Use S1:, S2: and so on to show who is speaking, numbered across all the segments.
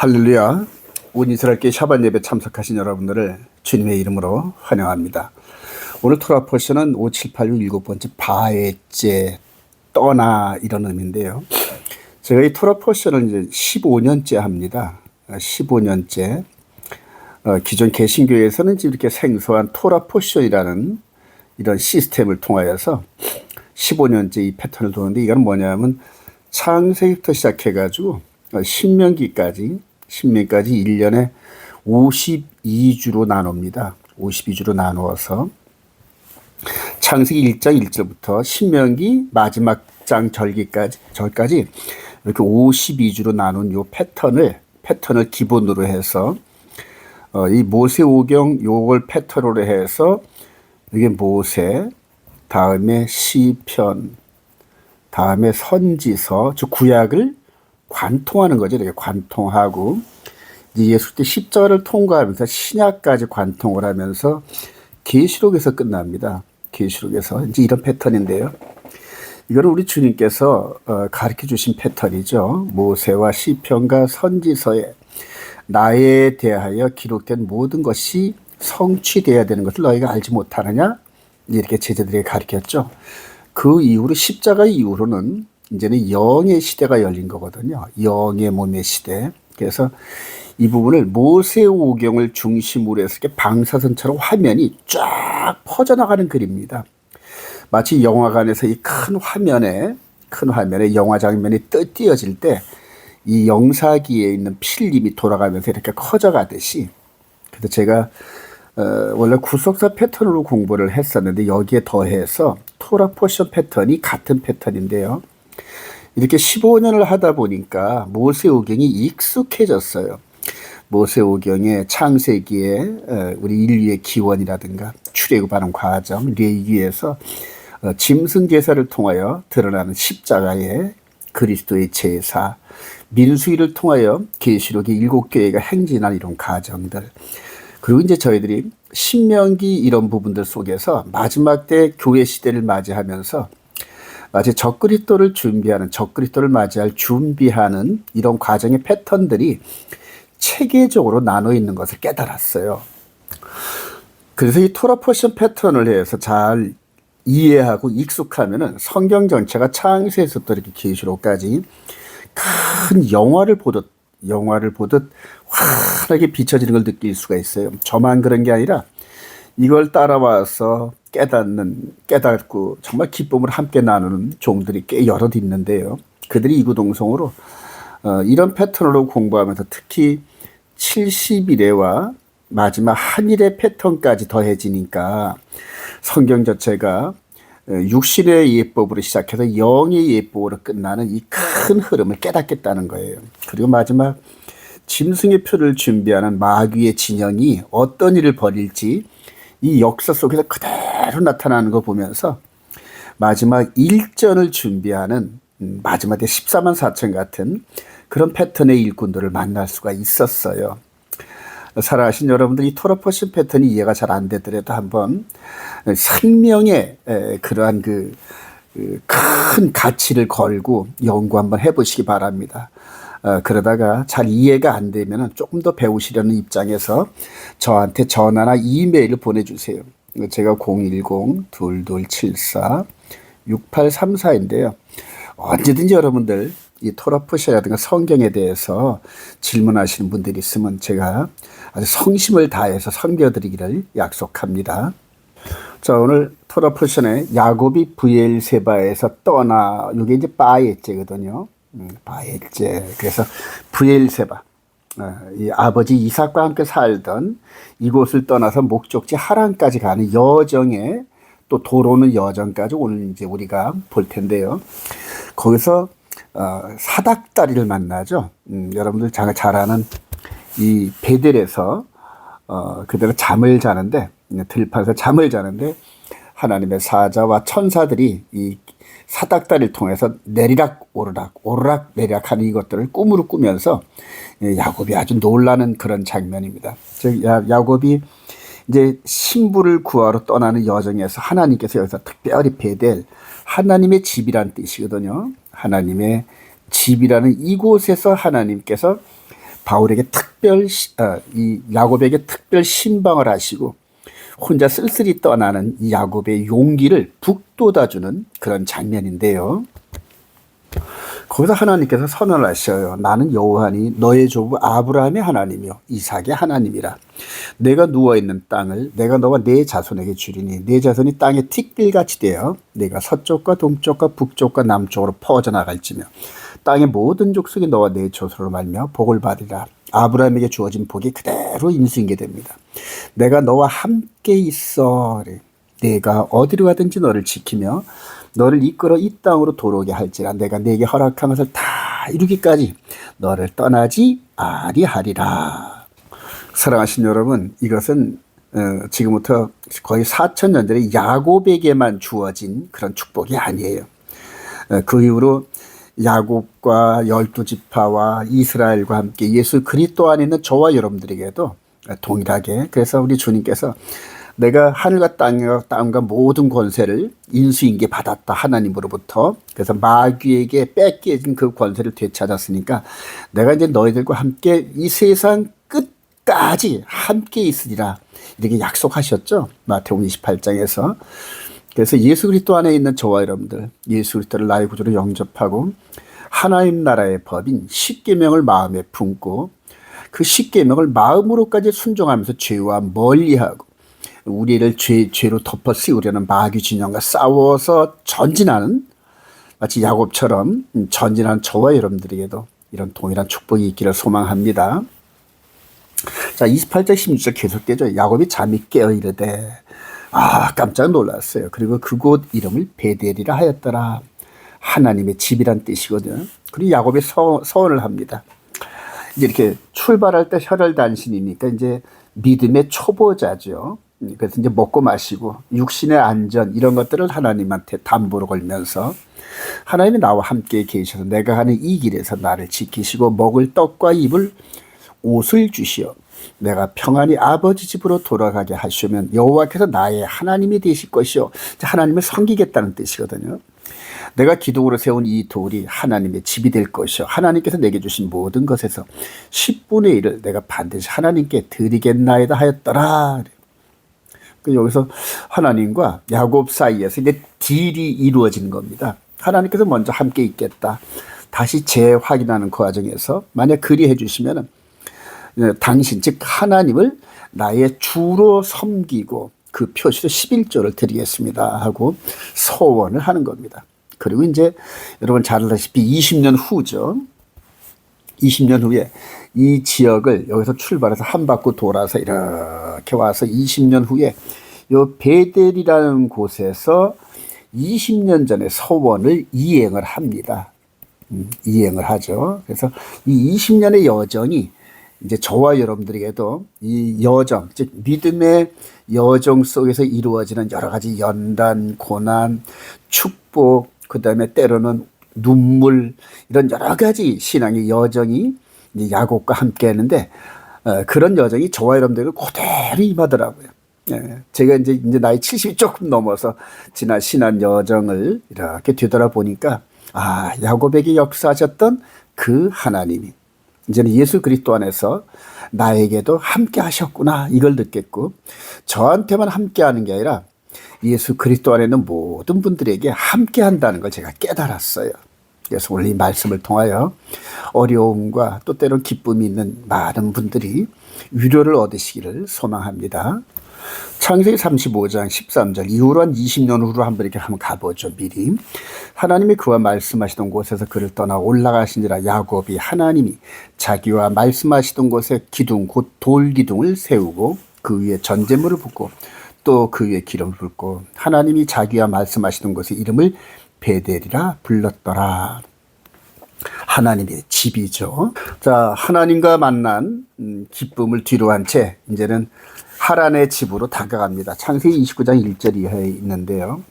S1: 할렐루야. 온 이스라엘교회 샤bat 예배 참석하신 여러분들을 주님의 이름으로 환영합니다. 오늘 토라 포션은 5, 7, 8, 6, 7번째 바에제 떠나 이런 의미인데요. 제가 이 토라 포션을 이제 15년째 합니다. 15년째. 기존 개신교회에서는 이렇게 생소한 토라 포션이라는 이런 시스템을 통하여서 15년째 이 패턴을 도는데, 이건 뭐냐면 창세기부터 시작해가지고 신명기까지 1년에 52주로 나눕니다. 52주로 나누어서 창세기 1장 1절부터 신명기 마지막 장 절까지 이렇게 52주로 나눈 요 패턴을 기본으로 해서 이 모세오경 요걸 패턴으로 해서 이게 모세, 다음에 시편, 다음에 선지서, 즉 구약을 관통하는 거죠. 이렇게 관통하고 이제 예수 때 십자가를 통과하면서 신약까지 관통을 하면서 계시록에서 끝납니다. 계시록에서 이제 이런 패턴인데요. 이거는 우리 주님께서 가르쳐 주신 패턴이죠. 모세와 시편과 선지서에 나에 대하여 기록된 모든 것이 성취되어야 되는 것을 너희가 알지 못하느냐? 이렇게 제자들에게 가르쳤죠. 그 이후로 십자가 이후로는 이제는 영의 시대가 열린 거거든요. 영의 몸의 시대. 그래서 이 부분을 모세오경을 중심으로 해서 이렇게 방사선처럼 화면이 쫙 퍼져나가는 그림입니다. 마치 영화관에서 이 큰 화면에 영화 장면이 띄어질 때 이 영사기에 있는 필름이 돌아가면서 이렇게 커져가듯이. 그래서 제가 원래 구속사 패턴으로 공부를 했었는데 여기에 더해서 토라 포션 패턴이 같은 패턴인데요. 이렇게 15년을 하다 보니까 모세오경이 익숙해졌어요. 모세오경의 창세기에 우리 인류의 기원이라든가 출애굽하는 과정, 레위기에서 짐승 제사를 통하여 드러나는 십자가의 그리스도의 제사, 민수기를 통하여 계시록의 7교회가 행진한 이런 과정들, 그리고 이제 저희들이 신명기 이런 부분들 속에서 마지막 때 교회 시대를 맞이하면서 마치 적그리스도를 맞이할 준비하는 이런 과정의 패턴들이 체계적으로 나눠 있는 것을 깨달았어요. 그래서 이 토라 포션 패턴을 해서 잘 이해하고 익숙하면은 성경 전체가 창세에서부터 이렇게 계시록까지 큰 영화를 보듯 환하게 비춰지는 걸 느낄 수가 있어요. 저만 그런 게 아니라 이걸 따라와서 깨닫고 정말 기쁨을 함께 나누는 종들이 꽤 여럿 있는데요. 그들이 이구동성으로 이런 패턴으로 공부하면서 특히 70일에와 마지막 한일의 패턴까지 더해지니까 성경 자체가 육신의 예법으로 시작해서 영의 예법으로 끝나는 이 큰 흐름을 깨닫겠다는 거예요. 그리고 마지막 짐승의 표를 준비하는 마귀의 진영이 어떤 일을 벌일지 이 역사 속에서 그대로 나타나는 거 보면서 마지막 일전을 준비하는 마지막에 14만 4천 같은 그런 패턴의 일꾼들을 만날 수가 있었어요. 살아가신 여러분들, 이 토라 포션 패턴이 이해가 잘 안 되더라도 한번 생명의 그러한 큰 가치를 걸고 연구 한번 해보시기 바랍니다. 그러다가 잘 이해가 안 되면 조금 더 배우시려는 입장에서 저한테 전화나 이메일을 보내주세요. 제가 010-2274-6834인데요. 언제든지 여러분들 이 토라 포션이라든가 성경에 대해서 질문하시는 분들이 있으면 제가 아주 성심을 다해서 섬겨드리기를 약속합니다. 자, 오늘 토라 포션의 야곱이 브엘세바에서 떠나, 이게 이제 바에제거든요. 바에제. 그래서 브엘세바, 이 아버지 이삭과 함께 살던 이곳을 떠나서 목적지 하란까지 가는 여정에 또 도로는 여정까지 오늘 이제 우리가 볼 텐데요. 거기서 사닥다리를 만나죠. 여러분들 잘 아는 이 베델에서 그대로 들판에서 잠을 자는데 하나님의 사자와 천사들이 이 사닥다리를 통해서 내리락 오르락 내리락 하는 이것들을 꿈으로 꾸면서 야곱이 아주 놀라는 그런 장면입니다. 즉 야곱이 이제 신부를 구하러 떠나는 여정에서 하나님께서 여기서 특별히 베델, 하나님의 집이란 뜻이거든요. 하나님의 집이라는 이곳에서 하나님께서 바울에게 이 야곱에게 특별 신방을 하시고 혼자 쓸쓸히 떠나는 이 야곱의 용기를 북돋아주는 그런 장면인데요. 거기서 하나님께서 선언을 하셔요. 나는 여호와니 너의 조부 아브라함의 하나님이요 이삭의 하나님이라. 내가 누워있는 땅을 내가 너와 네 자손에게 주리니 네 자손이 땅의 티끌같이 되어 내가 서쪽과 동쪽과 북쪽과 남쪽으로 퍼져나갈지며 땅의 모든 족속이 너와 네 조소로 말며 복을 받으리라. 아브라함에게 주어진 복이 그대로 인수인게 됩니다. 내가 너와 함께 있어. 내가 어디로 가든지 너를 지키며 너를 이끌어 이 땅으로 돌아오게 할지라. 내가 네게 허락한 것을 다 이루기까지 너를 떠나지 아니하리라. 사랑하신 여러분, 이것은 지금부터 거의 4,000년 전에 야곱에게만 주어진 그런 축복이 아니에요. 그 이후로 야곱과 12지파와 이스라엘과 함께 예수 그리스도 안에 있는 저와 여러분들에게도 동일하게, 그래서 우리 주님께서 내가 하늘과 땅과 모든 권세를 인수인계 받았다 하나님으로부터. 그래서 마귀에게 뺏겨진 그 권세를 되찾았으니까 내가 이제 너희들과 함께 이 세상 끝까지 함께 있으리라 이렇게 약속하셨죠. 마태복음 28장에서. 그래서 예수 그리스도 안에 있는 저와 여러분들, 예수 그리스도를 나의 구주로 영접하고 하나님 나라의 법인 십계명을 마음에 품고 그 십계명을 마음으로까지 순종하면서 죄와 멀리하고 우리를 죄로 덮어 씌우려는 마귀 진영과 싸워서 전진하는, 마치 야곱처럼 전진하는 저와 여러분들에게도 이런 동일한 축복이 있기를 소망합니다. 자, 28절 16절 계속되죠. 야곱이 잠이 깨어 이르되 깜짝 놀랐어요. 그리고 그곳 이름을 베델이라 하였더라. 하나님의 집이란 뜻이거든요. 그리고 야곱이 서원을 합니다. 이제 이렇게 출발할 때 혈혈단신이니까 이제 믿음의 초보자죠. 그래서 이제 먹고 마시고 육신의 안전 이런 것들을 하나님한테 담보로 걸면서 하나님이 나와 함께 계셔서 내가 가는 이 길에서 나를 지키시고 먹을 떡과 입을 옷을 주시어 내가 평안히 아버지 집으로 돌아가게 하시면 여호와께서 나의 하나님이 되실 것이요. 하나님을 섬기겠다는 뜻이거든요. 내가 기둥으로 세운 이 돌이 하나님의 집이 될 것이요. 하나님께서 내게 주신 모든 것에서 10분의 1을 내가 반드시 하나님께 드리겠나이다 하였더라. 여기서 하나님과 야곱 사이에서 이제 딜이 이루어진 겁니다. 하나님께서 먼저 함께 있겠다. 다시 재확인하는 그 과정에서 만약 그리해 주시면 당신 즉 하나님을 나의 주로 섬기고 그 표시로 11조를 드리겠습니다 하고 서원을 하는 겁니다. 그리고 이제 여러분 잘 알다시피 20년 후죠. 20년 후에 이 지역을 여기서 출발해서 한 바퀴 돌아서 이렇게 와서 20년 후에 요 베델이라는 곳에서 20년 전에 서원을 이행을 합니다. 이행을 하죠. 그래서 이 20년의 여정이 이제 저와 여러분들에게도 이 여정, 즉 믿음의 여정 속에서 이루어지는 여러 가지 연단, 고난, 축복, 그 다음에 때로는 눈물, 이런 여러 가지 신앙의 여정이 이제 야곱과 함께 했는데 그런 여정이 저와 여러분들에게 그대로 임하더라고요. 제가 이제 나이 70이 조금 넘어서 지난 신앙 여정을 이렇게 되돌아보니까 야곱에게 역사하셨던 그 하나님이 이제는 예수 그리스도 안에서 나에게도 함께 하셨구나 이걸 느꼈고, 저한테만 함께 하는 게 아니라 예수 그리스도 안에 있는 모든 분들에게 함께 한다는 걸 제가 깨달았어요. 그래서 오늘 이 말씀을 통하여 어려움과 또 때론 기쁨이 있는 많은 분들이 위로를 얻으시기를 소망합니다. 창세기 35장 13절 이후로 한 20년 후로 한번 이렇게 한번 가보죠. 미리 하나님이 그와 말씀하시던 곳에서 그를 떠나 올라가시니라. 야곱이 하나님이 자기와 말씀하시던 곳에 기둥 곧 돌기둥을 세우고 그 위에 전제물을 붓고 또 그 위에 기름을 붓고 하나님이 자기와 말씀하시던 곳에 이름을 베델이라 불렀더라. 하나님의 집이죠. 자, 하나님과 만난 기쁨을 뒤로 한 채 이제는 하란의 집으로 다가갑니다. 창세기 29장 1절 이하에 있는데요.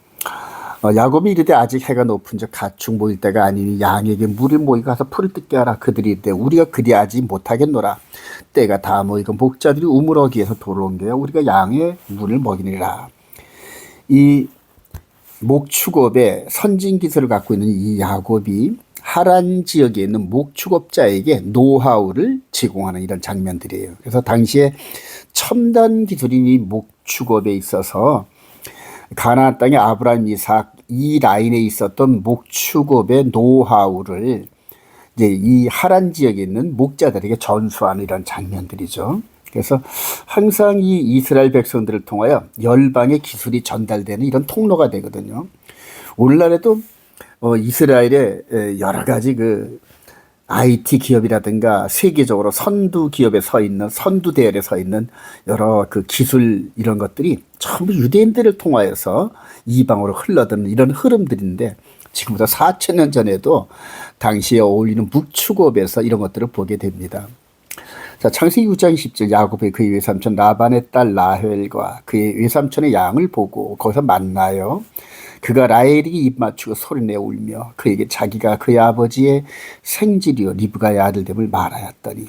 S1: 야곱이 이르되 아직 해가 높은 즉 가축 모일 때가 아니니 양에게 물을 모이고 가서 풀을 뜯게 하라. 그들이 이르되 우리가 그리하지 못하겠노라. 때가 다 모이고 목자들이 우물어기에서 돌아온 게요 우리가 양의 물을 먹이니라. 이 목축업의 선진 기술을 갖고 있는 이 야곱이 하란 지역에 있는 목축업자에게 노하우를 제공하는 이런 장면들이에요. 그래서 당시에 첨단 기술인 이 목축업에 있어서 가나안 땅의 아브라함, 이삭 이 라인에 있었던 목축업의 노하우를 이제 이 하란 지역에 있는 목자들에게 전수하는 이런 장면들이죠. 그래서 항상 이 이스라엘 백성들을 통하여 열방의 기술이 전달되는 이런 통로가 되거든요. 오늘날에도 이스라엘의 여러 가지 그 IT 기업이라든가 세계적으로 선두 기업에 서 있는 선두 대열에 서 있는 여러 그 기술 이런 것들이 전부 유대인들을 통하여서 이방으로 흘러드는 이런 흐름들인데 지금부터 4,000년 전에도 당시에 어울리는 묵축업에서 이런 것들을 보게 됩니다. 자, 창세기 9장 10절 야곱의 그의 외삼촌 라반의 딸 라헬과 그의 외삼촌의 양을 보고 거기서 만나요. 그가 라헬에게 입 맞추고 소리내 울며 그에게 자기가 그의 아버지의 생질이요 리브가의 아들됨을 말하였더니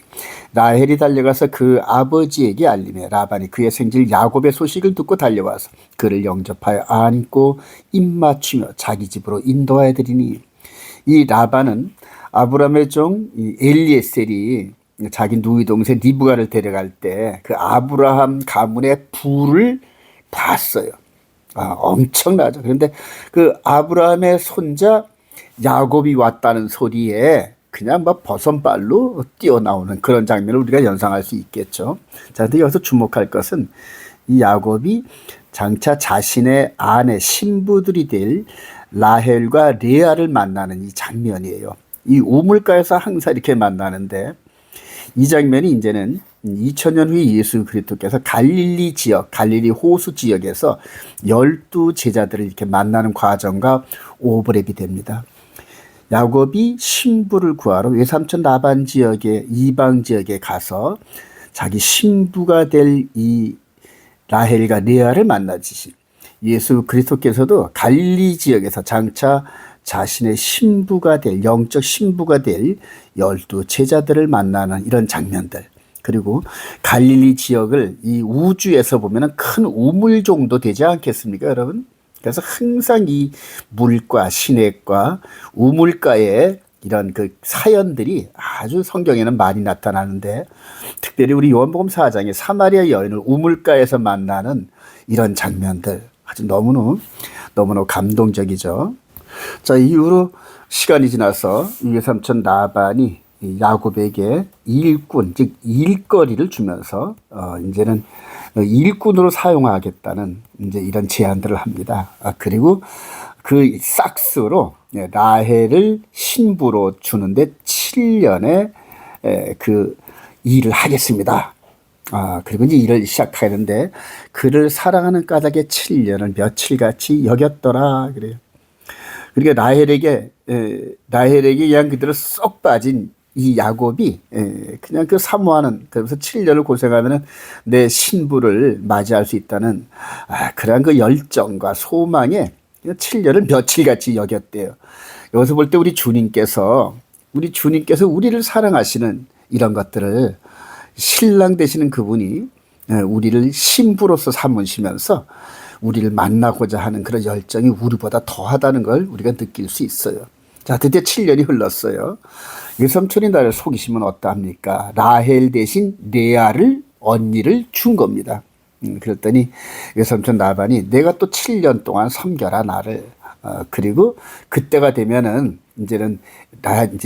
S1: 라헬이 달려가서 그 아버지에게 알리매 라반이 그의 생질 야곱의 소식을 듣고 달려와서 그를 영접하여 안고 입 맞추며 자기 집으로 인도하여 드리니 이 라반은 아브라함의 종 엘리에셀이 자기 누이 동생 리브가를 데려갈 때 그 아브라함 가문의 부를 봤어요. 엄청나죠. 그런데 그 아브라함의 손자 야곱이 왔다는 소리에 그냥 막 버선발로 뛰어나오는 그런 장면을 우리가 연상할 수 있겠죠. 자, 근데 여기서 주목할 것은 이 야곱이 장차 자신의 아내 신부들이 될 라헬과 레아를 만나는 이 장면이에요. 이 우물가에서 항상 이렇게 만나는데 이 장면이 이제는 2000년 후에 예수 그리스도께서 갈릴리 지역, 갈릴리 호수 지역에서 12제자들을 이렇게 만나는 과정과 오버랩이 됩니다. 야곱이 신부를 구하러 외삼촌 라반 지역의 이방 지역에 가서 자기 신부가 될 이 라헬과 레아를 만나듯이 예수 그리스도께서도 갈릴리 지역에서 장차 자신의 신부가 될 영적 신부가 될 12제자들을 만나는 이런 장면들, 그리고 갈릴리 지역을 이 우주에서 보면 큰 우물 정도 되지 않겠습니까, 여러분? 그래서 항상 이 물과 시냇과 우물가에 이런 그 사연들이 아주 성경에는 많이 나타나는데, 특별히 우리 요한복음 4장에 사마리아 여인을 우물가에서 만나는 이런 장면들 아주 너무너무 감동적이죠. 자, 이후로 시간이 지나서 외삼촌 라반이 야곱에게 일꾼, 즉 일거리를 주면서 이제는 일꾼으로 사용하겠다는 이제 이런 제안들을 합니다. 그리고 그 싹스로 라헬을 신부로 주는데 7년의 그 일을 하겠습니다. 그리고 이제 일을 시작하는데 그를 사랑하는 까닭에 7년을 며칠같이 여겼더라 그래요. 그러니까 라헬에게 그냥 그대로 쏙 빠진 이 야곱이 그냥 그 사모하는, 그래서 7년을 고생하면은 내 신부를 맞이할 수 있다는 그런 그 열정과 소망에 7년을 며칠같이 여겼대요. 여기서 볼 때 우리 주님께서 우리를 사랑하시는 이런 것들을 신랑 되시는 그분이 우리를 신부로서 삼으시면서 우리를 만나고자 하는 그런 열정이 우리보다 더하다는 걸 우리가 느낄 수 있어요. 자, 드디어 7년이 흘렀어요. 외삼촌이 나를 속이시면 어떠합니까? 라헬 대신 레아를 언니를 준 겁니다. 그랬더니 외삼촌 라반이 내가 또 7년 동안 섬겨라 나를. 그리고 그때가 되면은 이제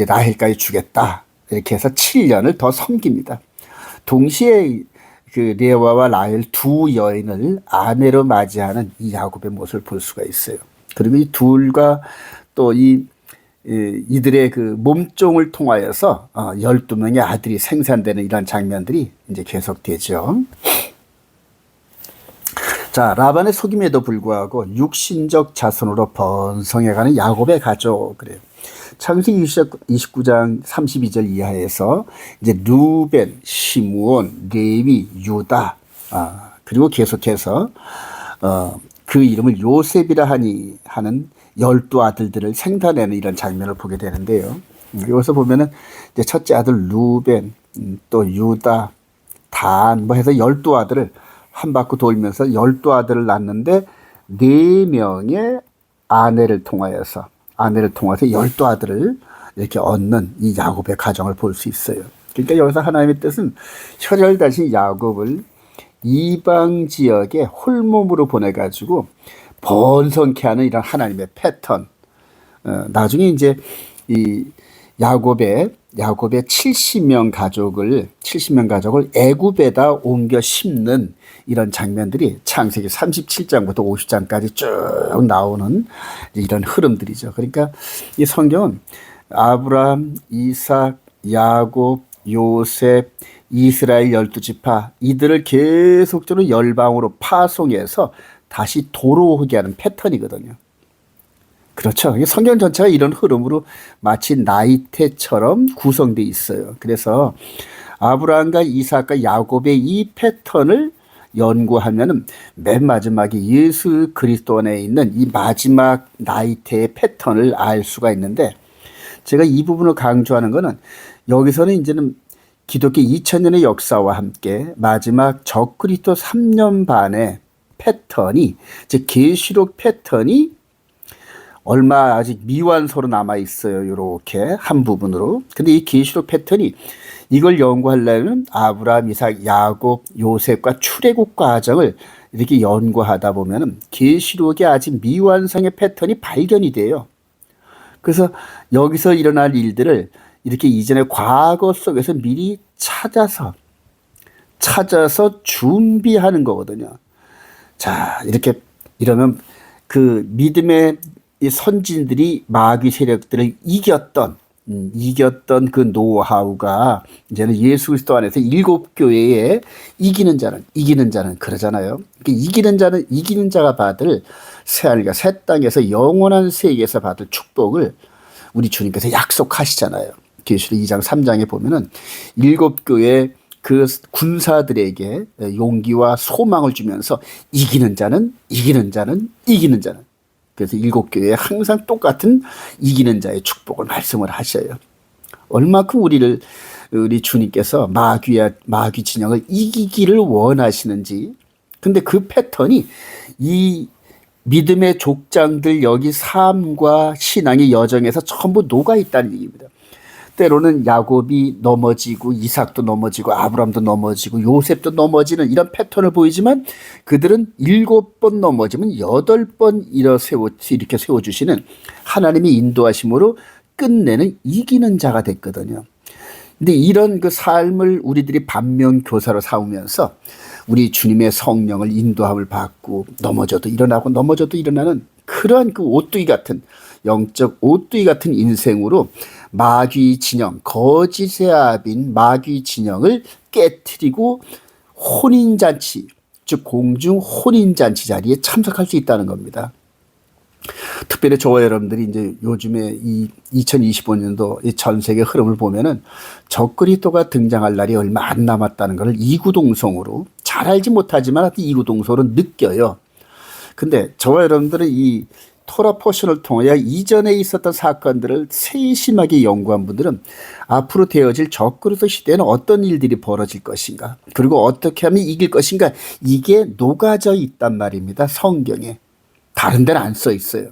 S1: 라헬까지 주겠다. 이렇게 해서 7년을 더 섬깁니다. 동시에 그 레아와 라헬 두 여인을 아내로 맞이하는 이 야곱의 모습을 볼 수가 있어요. 그리고 이 둘과 또 이들의 그 몸종을 통하여서 12명의 아들이 생산되는 이런 장면들이 이제 계속되죠. 자, 라반의 속임에도 불구하고 육신적 자손으로 번성해가는 야곱의 가족, 그래요. 창세기 29장 32절 이하에서 이제 루벤, 시므온, 레위, 유다, 그리고 계속해서 그 이름을 요셉이라 하는 12아들들을 생산하는 이런 장면을 보게 되는데요. 여기서 보면은 이제 첫째 아들 루벤, 또 유다, 단 뭐 해서 12아들을 한 바퀴 돌면서 12아들을 낳는데 4명의 아내를 통하여서 12아들을 이렇게 얻는 이 야곱의 가정을 볼 수 있어요. 그러니까 여기서 하나님의 뜻은 혈혈단신 야곱을 이방 지역에 홀몸으로 보내가지고 번성케 하는 이런 하나님의 패턴. 나중에 이제 이 야곱의 70명 가족을 애굽에다 옮겨 심는 이런 장면들이 창세기 37장부터 50장까지 쭉 나오는 이런 흐름들이죠. 그러니까 이 성경은 아브라함, 이삭, 야곱, 요셉, 이스라엘 12지파 이들을 계속적으로 열방으로 파송해서 다시 돌아오게 하는 패턴이거든요. 그렇죠. 성경 전체가 이런 흐름으로 마치 나이테처럼 구성되어 있어요. 그래서 아브라함과 이삭과 야곱의 이 패턴을 연구하면은 맨 마지막에 예수 그리스도 안에 있는 이 마지막 나이테의 패턴을 알 수가 있는데, 제가 이 부분을 강조하는 거는 여기서는 이제는 기독교 2000년의 역사와 함께 마지막 적그리스도 3년 반의 패턴이, 즉 계시록 패턴이 얼마 아직 미완소로 남아 있어요. 이렇게 한 부분으로. 근데 이 계시록 패턴이 이걸 연구하려면 아브라함, 이삭, 야곱, 요셉과 출애굽 과정을 이렇게 연구하다 보면은 계시록의 아직 미완성의 패턴이 발견이 돼요. 그래서 여기서 일어날 일들을 이렇게 이전의 과거 속에서 미리 찾아서 준비하는 거거든요. 자, 이렇게 이러면 그 믿음의 이 선진들이 마귀 세력들을 이겼던 그 노하우가 이제는 예수 그리스도 안에서 7교회에 이기는 자는 그러잖아요. 이기는 자가 받을 새하늘과 새 땅에서 영원한 세계에서 받을 축복을 우리 주님께서 약속하시잖아요. 계시록 2장 3장에 보면은 7교회 그 군사들에게 용기와 소망을 주면서 이기는 자는 그래서 7교회에 항상 똑같은 이기는 자의 축복을 말씀을 하셔요. 얼마큼 우리 주님께서 마귀 진영을 이기기를 원하시는지. 근데 그 패턴이 이 믿음의 족장들 여기 삶과 신앙의 여정에서 전부 녹아 있다는 얘기입니다. 때로는 야곱이 넘어지고 이삭도 넘어지고 아브라함도 넘어지고 요셉도 넘어지는 이런 패턴을 보이지만, 그들은 7번 넘어지면 8번 이렇게 세워주시는 하나님의 인도하심으로 끝내는 이기는 자가 됐거든요. 근데 이런 그 삶을 우리들이 반면교사로 삼으면서 우리 주님의 성령을 인도함을 받고 넘어져도 일어나는 그러한 그 영적 오뚜기 같은 인생으로 마귀 진영, 거짓의 아비인 마귀 진영을 깨트리고 혼인잔치, 즉 공중 혼인잔치 자리에 참석할 수 있다는 겁니다. 특별히 저와 여러분들이 이제 요즘에 이 2025년도 이 전 세계 흐름을 보면은 적그리스도가 등장할 날이 얼마 안 남았다는 것을 이구동성으로, 잘 알지 못하지만 하여튼 이구동성으로 느껴요. 근데 저와 여러분들은 이 토라 포션을 통하여 이전에 있었던 사건들을 세심하게 연구한 분들은 앞으로 되어질 적그리스도 시대에는 어떤 일들이 벌어질 것인가, 그리고 어떻게 하면 이길 것인가, 이게 녹아져 있단 말입니다. 성경에. 다른 데는 안 써 있어요.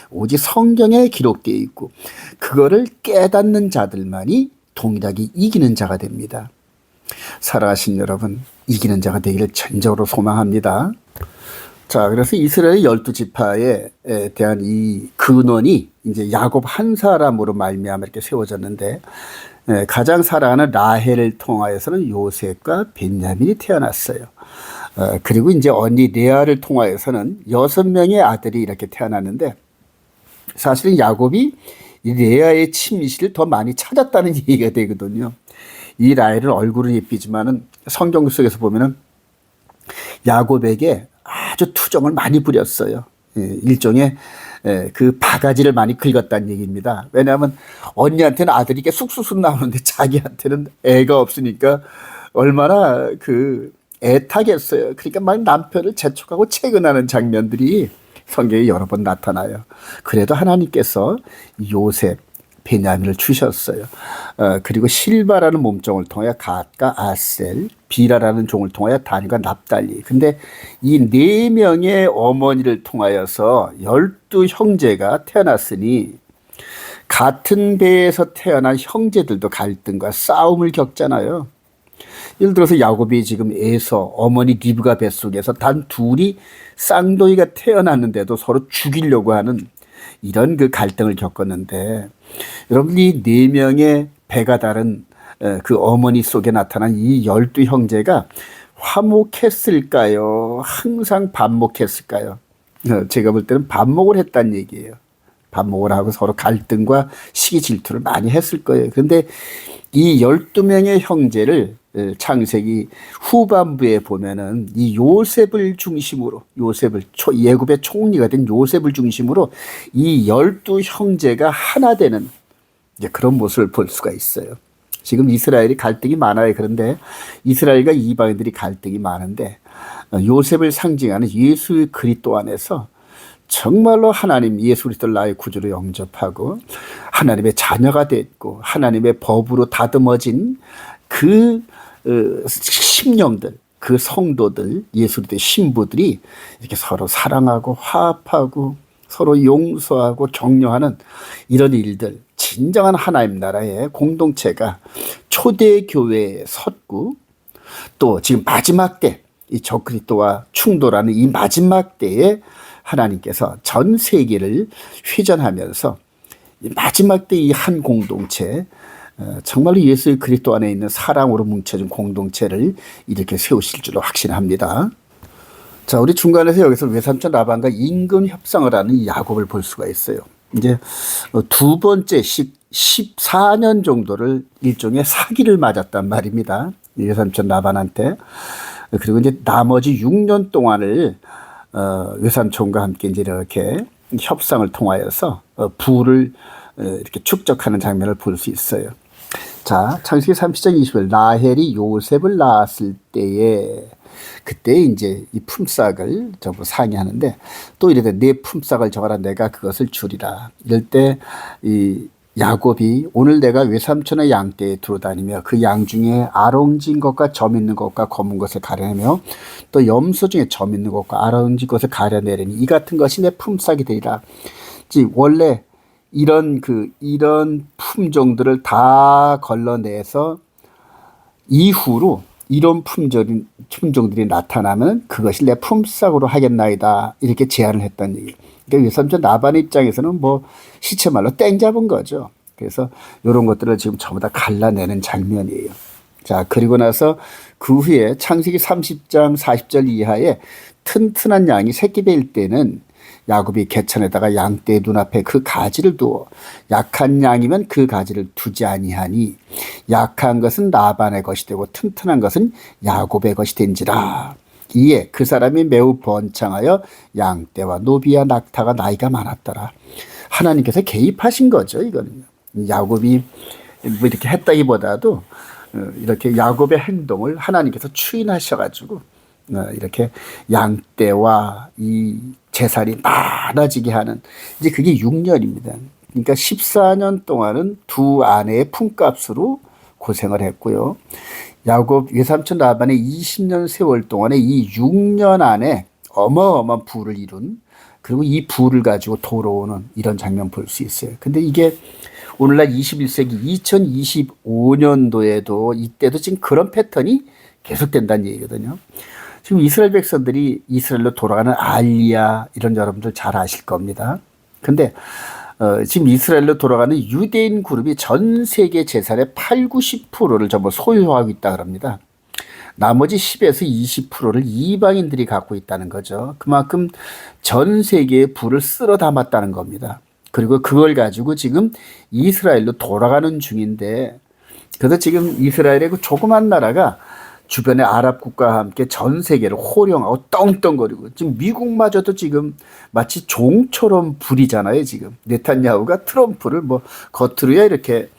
S1: 오직 성경에 기록되어 있고, 그거를 깨닫는 자들만이 동일하게 이기는 자가 됩니다. 살아가신 여러분, 이기는 자가 되기를 전적으로 소망합니다. 자, 그래서 이스라엘 12지파에 대한 이 근원이 이제 야곱 한 사람으로 말미암아 이렇게 세워졌는데, 가장 사랑하는 라헬을 통하여서는 요셉과 벤야민이 태어났어요. 그리고 이제 언니 레아를 통하여서는 6명의 아들이 이렇게 태어났는데, 사실은 야곱이 이 레아의 침실을 더 많이 찾았다는 얘기가 되거든요. 이 라헬은 얼굴은 예쁘지만은 성경 속에서 보면은 야곱에게 아주 투정을 많이 부렸어요. 일종의 그 바가지를 많이 긁었다는 얘기입니다. 왜냐하면 언니한테는 아들이 이렇게 쑥쑥쑥 나오는데 자기한테는 애가 없으니까 얼마나 그 애타겠어요. 그러니까 막 남편을 재촉하고 채근하는 장면들이 성경에 여러 번 나타나요. 그래도 하나님께서 요셉, 베냐민을 주셨어요. 그리고 실바라는 몸종을 통하여 갓과 아셀, 비라라는 종을 통하여 단과 납달리. 근데 이 4명의 어머니를 통하여서 12 형제가 태어났으니, 같은 배에서 태어난 형제들도 갈등과 싸움을 겪잖아요. 예를 들어서 야곱이 지금 에서 어머니 리브가 뱃속에서 단 둘이 쌍둥이가 태어났는데도 서로 죽이려고 하는 이런 그 갈등을 겪었는데, 여러분 이 네 명의 배가 다른 그 어머니 속에 나타난 이 12형제가 화목했을까요? 항상 반목했을까요? 제가 볼 때는 반목을 했다는 얘기예요. 반목을 하고 서로 갈등과 시기 질투를 많이 했을 거예요. 그런데 이 12명의 형제를 창세기 후반부에 보면은 이 요셉을 중심으로, 예굽의 총리가 된 요셉을 중심으로 이 12형제가 하나 되는 이제 그런 모습을 볼 수가 있어요. 지금 이스라엘이 갈등이 많아요. 그런데 이스라엘과 이방인들이 갈등이 많은데 요셉을 상징하는 예수 그리스도 안에서 정말로 하나님 예수 그리스도를 나의 구주로 영접하고 하나님의 자녀가 됐고 하나님의 법으로 다듬어진 그 심령들, 그 성도들, 예수 그리스도의 신부들이 이렇게 서로 사랑하고 화합하고 서로 용서하고 격려하는 이런 일들, 진정한 하나님 나라의 공동체가 초대교회에 섰고, 또 지금 마지막 때 이 적그리스도와 충돌하는 이 마지막 때에 하나님께서 전 세계를 회전하면서 이 마지막 때 이 한 공동체, 정말로 예수 그리스도 안에 있는 사랑으로 뭉쳐진 공동체를 이렇게 세우실 줄로 확신합니다. 자, 우리 중간에서 여기서 외삼촌 라반과 임금 협상을 하는 이 야곱을 볼 수가 있어요. 이제 두 번째 14년 정도를 일종의 사기를 맞았단 말입니다. 외삼촌 라반한테. 그리고 이제 나머지 6년 동안을 외삼촌과 함께 이제 이렇게 협상을 통하여서 부를 이렇게 축적하는 장면을 볼 수 있어요. 자, 창세기 30장 20절 라헬이 요셉을 낳았을 때에 그때 이제 이 품삯을 전부 상의하는데 또 이래도 내 품삯을 적어라 내가 그것을 주리라. 이럴 때 이 야곱이 오늘 내가 외삼촌의 양떼에 두루다니며 그 양 중에 아롱진 것과 점 있는 것과 검은 것을 가려내며 또 염소 중에 점 있는 것과 아롱진 것을 가려내려니 이 같은 것이 내 품삯이 되리라. 원래 이런 품종들을 다 걸러내서 이후로 이런 품종들이 나타나면 그것이 내 품삯으로 하겠나이다. 이렇게 제안을 했다는 얘기예요. 그러니까 외삼촌 라반 입장에서는 뭐 시체 말로 땡 잡은 거죠. 그래서 이런 것들을 지금 전부 다 갈라내는 장면이에요. 자, 그리고 나서 그 후에 창세기 30장 40절 이하에 튼튼한 양이 새끼 뵐 때는 야곱이 개천에다가 양떼의 눈앞에 그 가지를 두어 약한 양이면 그 가지를 두지 아니하니 약한 것은 라반의 것이 되고 튼튼한 것은 야곱의 것이 된지라. 이에 그 사람이 매우 번창하여 양떼와 노비와 낙타가 나이가 많았더라. 하나님께서 개입하신 거죠. 이거는 야곱이 뭐 이렇게 했다기보다도 이렇게 야곱의 행동을 하나님께서 추인하셔가지고 이렇게 양떼와 이 재산이 많아지게 하는 이제 그게 6년입니다. 그러니까 14년 동안은 두 아내의 품값으로 고생을 했고요. 야곱 외삼촌 라반의 20년 세월 동안에 이 6년 안에 어마어마한 부를 이룬 그리고 이 부를 가지고 돌아오는 이런 장면 볼 수 있어요. 근데 이게 오늘날 21세기 2025년도에도 이때도 지금 그런 패턴이 계속된다는 얘기거든요. 지금 이스라엘 백성들이 이스라엘로 돌아가는 알리야 이런 여러분들 잘 아실 겁니다. 근데 지금 이스라엘로 돌아가는 유대인 그룹이 전 세계 재산의 8, 90%를 전부 소유하고 있다 그럽니다. 나머지 10에서 20%를 이방인들이 갖고 있다는 거죠. 그만큼 전 세계의 부를 쓸어 담았다는 겁니다. 그리고 그걸 가지고 지금 이스라엘로 돌아가는 중인데, 그래서 지금 이스라엘의 그 조그만 나라가 주변의 아랍 국가와 함께 전 세계를 호령하고 떵떵거리고, 지금 미국마저도 지금 마치 종처럼 부리잖아요. 지금 네탄야후가 트럼프를 뭐 겉으로야 이렇게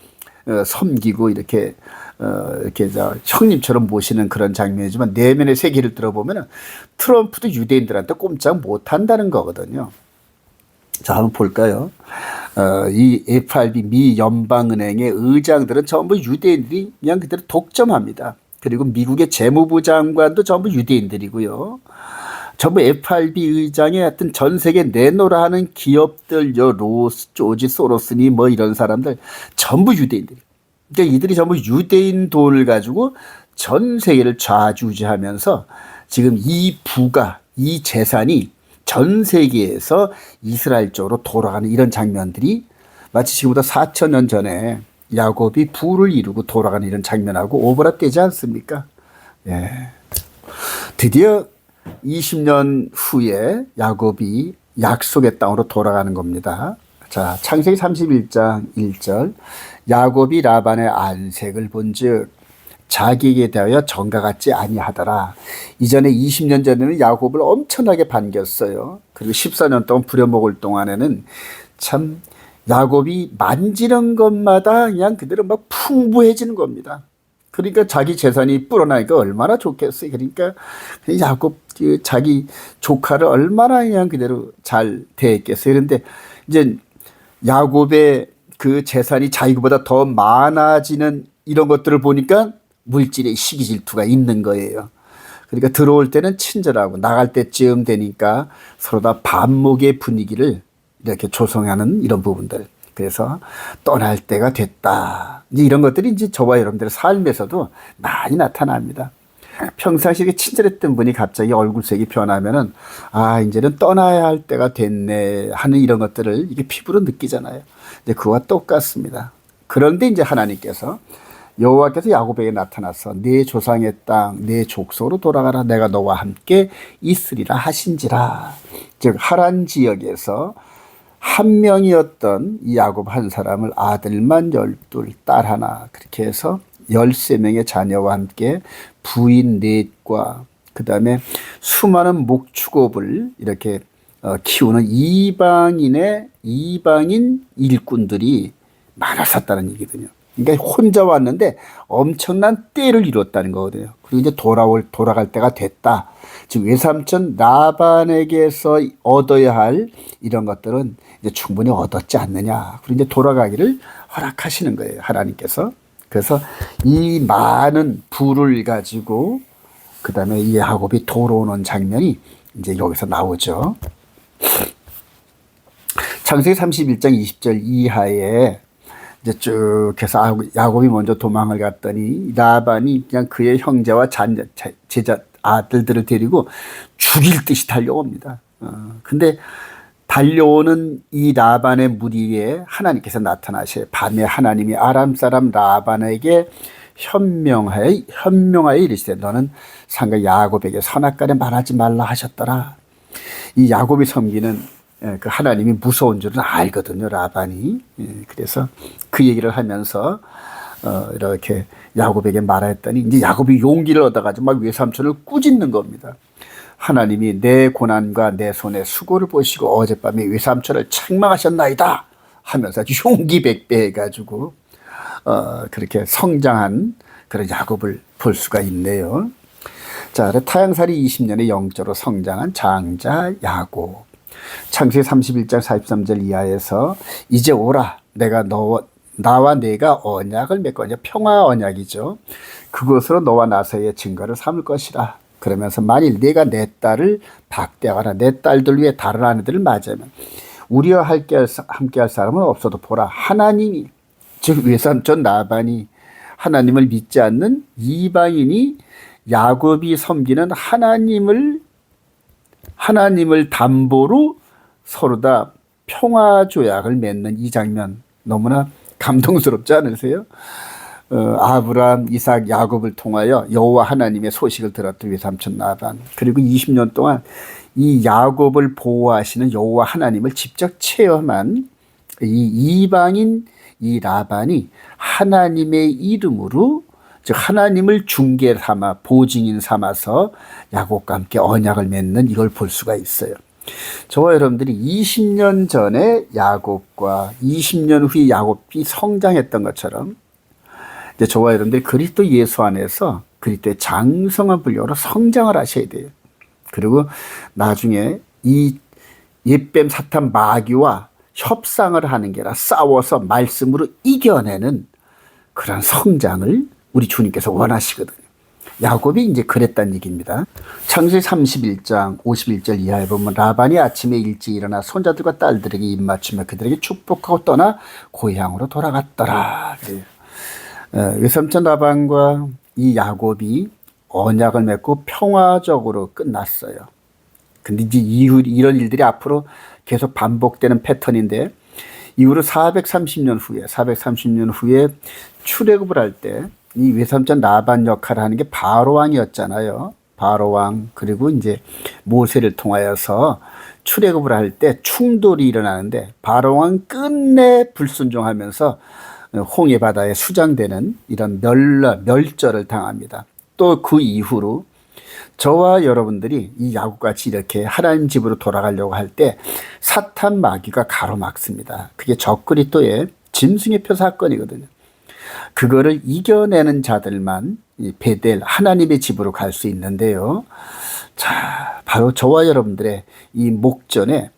S1: 섬기고 이렇게 형님처럼 모시는 그런 장면이지만 내면의 세계를 들어보면 트럼프도 유대인들한테 꼼짝 못한다는 거거든요. 자, 한번 볼까요? 이 FRB 미 연방은행의 의장들은 전부 유대인들이 그냥 그대로 독점합니다. 그리고 미국의 재무부 장관도 전부 유대인들이고요. 전부 FRB 의장의 하여튼 전 세계 내노라 하는 기업들, 로스, 조지 소로스니 뭐 이런 사람들 전부 유대인들이. 그러니까 이들이 전부 유대인 돈을 가지고 전 세계를 좌지우지하면서 지금 이 부가, 이 재산이 전 세계에서 이스라엘 쪽으로 돌아가는 이런 장면들이 마치 지금부터 4,000년 전에 야곱이 부를 이루고 돌아가는 이런 장면하고 오버랩되지 않습니까? 예. 드디어 20년 후에 야곱이 약속의 땅으로 돌아가는 겁니다. 자, 창세기 31장 1절. 야곱이 라반의 안색을 본즉 자기에게 대하여 정과 같지 아니하더라. 이전에 20년 전에는 야곱을 엄청나게 반겼어요. 그리고 14년 동안 부려먹을 동안에는 참 야곱이 만지는 것마다 그냥 그대로 막 풍부해지는 겁니다. 그러니까 자기 재산이 불어나니까 얼마나 좋겠어요. 그러니까 야곱 자기 조카를 얼마나 그냥 그대로 잘 대했겠어요. 그런데 이제 야곱의 그 재산이 자기보다 더 많아지는 이런 것들을 보니까 물질의 시기 질투가 있는 거예요. 그러니까 들어올 때는 친절하고 나갈 때쯤 되니까 서로 다 반목의 분위기를 이렇게 조성하는 이런 부분들. 그래서 떠날 때가 됐다. 이제 이런 것들이 이제 저와 여러분들의 삶에서도 많이 나타납니다. 평상시에 친절했던 분이 갑자기 얼굴색이 변하면은 아, 이제는 떠나야 할 때가 됐네 하는 이런 것들을 이게 피부로 느끼잖아요. 이제 그와 똑같습니다. 그런데 이제 하나님께서 여호와께서 야곱에게 나타나서 네 조상의 땅, 네 족속으로 돌아가라. 내가 너와 함께 있으리라 하신지라. 즉 하란 지역에서 한 명이었던 이 야곱 한 사람을 아들만 12, 딸 하나 그렇게 해서 13명의 자녀와 함께 부인 넷과 그 다음에 수많은 목축업을 이렇게 키우는 이방인 일꾼들이 많았었다는 얘기거든요. 그러니까 혼자 왔는데 엄청난 때를 이뤘다는 거거든요. 그리고 이제 돌아갈 때가 됐다. 즉 외삼촌 라반에게서 얻어야 할 이런 것들은 이제 충분히 얻었지 않느냐. 그리고 이제 돌아가기를 허락하시는 거예요. 하나님께서. 그래서 이 많은 부를 가지고 그 다음에 이 야곱이 돌아오는 장면이 이제 여기서 나오죠. 창세기 31장 20절 이하에 이제 쭉 해서 야곱이 먼저 도망을 갔더니 라반이 그냥 그의 형제와 제자 아들들을 데리고 죽일 듯이 달려옵니다. 근데 달려오는 이 라반의 무리에 하나님께서 나타나셔요. 밤에 하나님이 아람 사람 라반에게 현명하여 이르시되 너는 상가 야곱에게 선악간에 말하지 말라 하셨더라. 이 야곱이 섬기는 그 하나님이 무서운 줄은 알거든요, 라반이. 그래서 그 얘기를 하면서 이렇게 야곱에게 말했더니 이제 야곱이 용기를 얻어가지고 막 외삼촌을 꾸짖는 겁니다. 하나님이 내 고난과 내 손의 수고를 보시고 어젯밤에 외삼촌을 책망하셨나이다 하면서 용기 백배해가지고 그렇게 성장한 그런 야곱을 볼 수가 있네요. 자, 타향살이 20년의 영적으로 성장한 장자 야곱. 창세기 31장 43절 이하에서 이제 오라 내가 나와 내가 언약을 맺고 평화 언약이죠. 그것으로 너와 나 사이의 증거를 삼을 것이라. 그러면서 만일 내가 내 딸을 박대하거나 내 딸들 위에 다른 아내들을 맞으면 우리와 함께할 사람은 없어도 보라. 하나님이 즉 외삼촌 라반이 하나님을 믿지 않는 이방인이 야곱이 섬기는 하나님을 담보로 서로 다 평화 조약을 맺는 이 장면 너무나 감동스럽지 않으세요? 아브라함, 이삭, 야곱을 통하여 여호와 하나님의 소식을 들었던 외삼촌 라반. 그리고 20년 동안 이 야곱을 보호하시는 여호와 하나님을 직접 체험한 이 이방인 이 라반이 하나님의 이름으로 즉 하나님을 중개 삼아 보증인 삼아서 야곱과 함께 언약을 맺는 이걸 볼 수가 있어요. 저와 여러분들이 20년 전에 야곱과 20년 후에 야곱이 성장했던 것처럼 이제 저와 여러분들이 그리스도 예수 안에서 그리스도의 장성한 분량으로 성장을 하셔야 돼요. 그리고 나중에 이 옛뱀 사탄 마귀와 협상을 하는 게 아니라 싸워서 말씀으로 이겨내는 그런 성장을 우리 주님께서 원하시거든요. 야곱이 이제 그랬다는 얘기입니다. 창세기 31장 51절 이하에 보면 라반이 아침에 일찍 일어나 손자들과 딸들에게 입맞추며 그들에게 축복하고 떠나 고향으로 돌아갔더라. 그래요. 외삼촌 라반과 이 야곱이 언약을 맺고 평화적으로 끝났어요. 근데 이제 이후 이런 일들이 앞으로 계속 반복되는 패턴인데 이후로 430년 후에 출애굽을 할 때 이 외삼촌 라반 역할을 하는 게 바로 왕이었잖아요. 바로 왕 그리고 이제 모세를 통하여서 출애굽을 할 때 충돌이 일어나는데 바로 왕 끝내 불순종하면서 홍해 바다에 수장되는 이런 멸절을 당합니다. 또 그 이후로 저와 여러분들이 이 야곱같이 이렇게 하나님 집으로 돌아가려고 할 때 사탄 마귀가 가로막습니다. 그게 적그리스도의 짐승의 표 사건이거든요. 그거를 이겨내는 자들만 이 베델 하나님의 집으로 갈 수 있는데요. 자, 바로 저와 여러분들의 이 목전에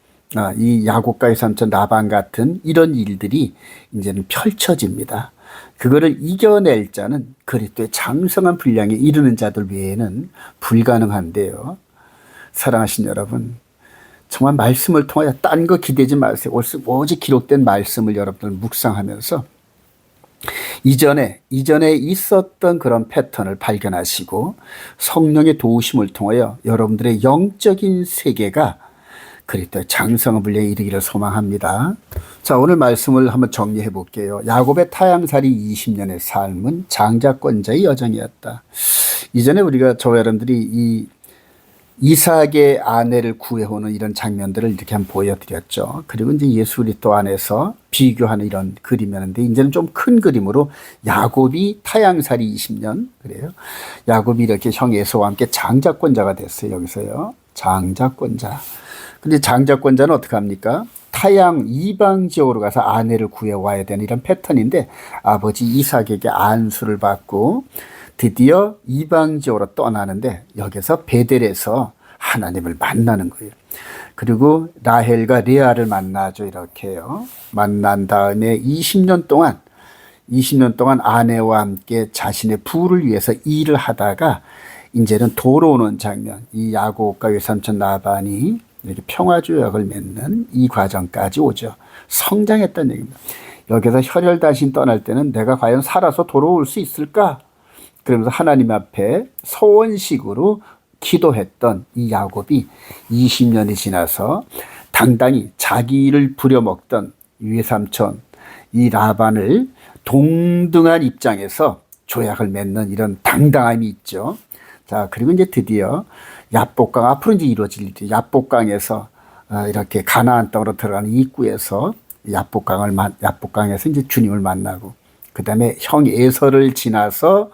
S1: 이 야곱과 외삼촌 라반 같은 이런 일들이 이제는 펼쳐집니다. 그거를 이겨낼 자는 그리스도의 장성한 분량에 이르는 자들 외에는 불가능한데요. 사랑하신 여러분, 정말 말씀을 통하여 딴 거 기대지 마세요. 오직 기록된 말씀을 여러분들 묵상하면서 이전에 있었던 그런 패턴을 발견하시고 성령의 도우심을 통하여 여러분들의 영적인 세계가 그리스도의 장성한 분량에 이르기를 소망합니다. 자, 오늘 말씀을 한번 정리해 볼게요. 야곱의 타향살이 20년의 삶은 장자권자의 여정이었다. 이전에 우리가 저와 여러분들이 이 이삭의 아내를 구해오는 이런 장면들을 이렇게 한번 보여드렸죠. 그리고 이제 예수 그리스도 안에서 비교하는 이런 그림이었는데 이제는 좀 큰 그림으로 야곱이 타향살이 20년 그래요. 야곱이 이렇게 형 에서와 함께 장자권자가 됐어요. 여기서요. 장자권자. 근데 장자권자는 어떻게 합니까? 타향 이방 지역으로 가서 아내를 구해와야 되는 이런 패턴인데 아버지 이삭에게 안수를 받고 드디어 이방 지역으로 떠나는데 여기서 베델에서 하나님을 만나는 거예요. 그리고 라헬과 레아를 만나죠. 이렇게요. 만난 다음에 20년 동안 아내와 함께 자신의 부를 위해서 일을 하다가 이제는 돌아오는 장면. 이 야곱과 외삼촌 라반이 이렇게 평화조약을 맺는 이 과정까지 오죠. 성장했다는 얘기입니다. 여기서 혈혈단신 떠날 때는 내가 과연 살아서 돌아올 수 있을까? 그러면서 하나님 앞에 소원식으로 기도했던 이 야곱이 20년이 지나서 당당히 자기를 부려먹던 외삼촌 이 라반을 동등한 입장에서 조약을 맺는 이런 당당함이 있죠. 자, 그리고 이제 드디어 야복강 앞으로 이제 이루어질 일이 야복강에서 이렇게 가나안 땅으로 들어가는 입구에서 야복강에서 이제 주님을 만나고 그 다음에 형 에서를 지나서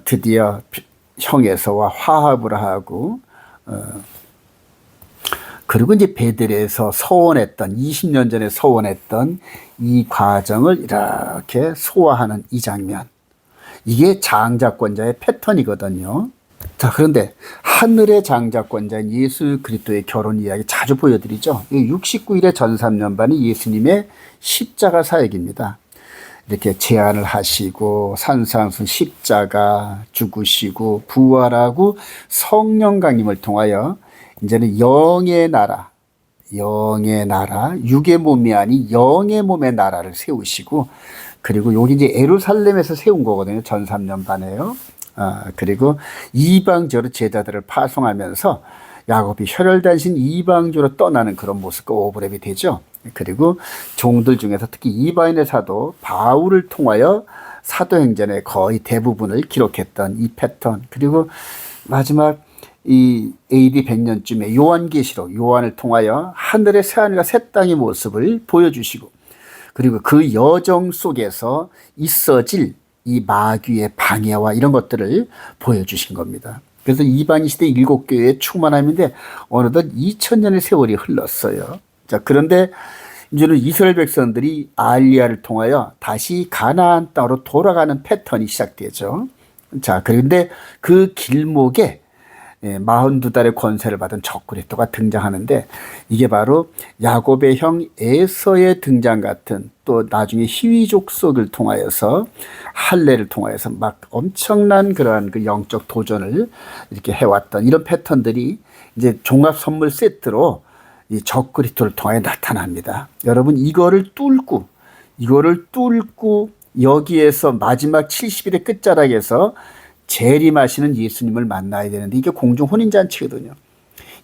S1: 드디어 형 에서와 화합을 하고 그리고 이제 베델에서 서원했던 20년 전에 서원했던 이 과정을 이렇게 소화하는 이 장면. 이게 장자권자의 패턴이거든요. 자, 그런데 하늘의 장자권자인 예수 그리스도의 결혼 이야기 자주 보여드리죠. 69일의 전삼년반이 예수님의 십자가 사역입니다. 이렇게 제안을 하시고 산상순 십자가 죽으시고 부활하고 성령 강림을 통하여 이제는 영의 나라, 육의 몸이 아닌 영의 몸의 나라를 세우시고 그리고 여기 이제 예루살렘에서 세운 거거든요. 전삼년반에요. 그리고 이방지로 제자들을 파송하면서 야곱이 혈혈단신 이방지로 떠나는 그런 모습과 오버랩이 되죠. 그리고 종들 중에서 특히 이방인의 사도 바울을 통하여 사도행전의 거의 대부분을 기록했던 이 패턴. 그리고 마지막 이 AD 100년쯤에 요한계시록, 요한을 통하여 하늘의 새하늘과 새 땅의 모습을 보여주시고 그리고 그 여정 속에서 있어질 이 마귀의 방해와 이런 것들을 보여주신 겁니다. 그래서 이방인 시대 7교회의 충만함인데 어느덧 2000년의 세월이 흘렀어요. 자, 그런데 이제는 이스라엘 백성들이 알리야를 통하여 다시 가나안 땅으로 돌아가는 패턴이 시작되죠. 자, 그런데 그 길목에 42달의 권세를 받은 적그리스도가 등장하는데 이게 바로 야곱의 형 에서의 등장 같은 또 나중에 희위 족속을 통하여서 할례를 통하여서 막 엄청난 그러한 그 영적 도전을 이렇게 해왔던 이런 패턴들이 이제 종합 선물 세트로 이 적그리스도를 통하여 나타납니다. 여러분 이거를 뚫고 여기에서 마지막 70일의 끝자락에서 재림하시는 예수님을 만나야 되는데 이게 공중 혼인잔치거든요.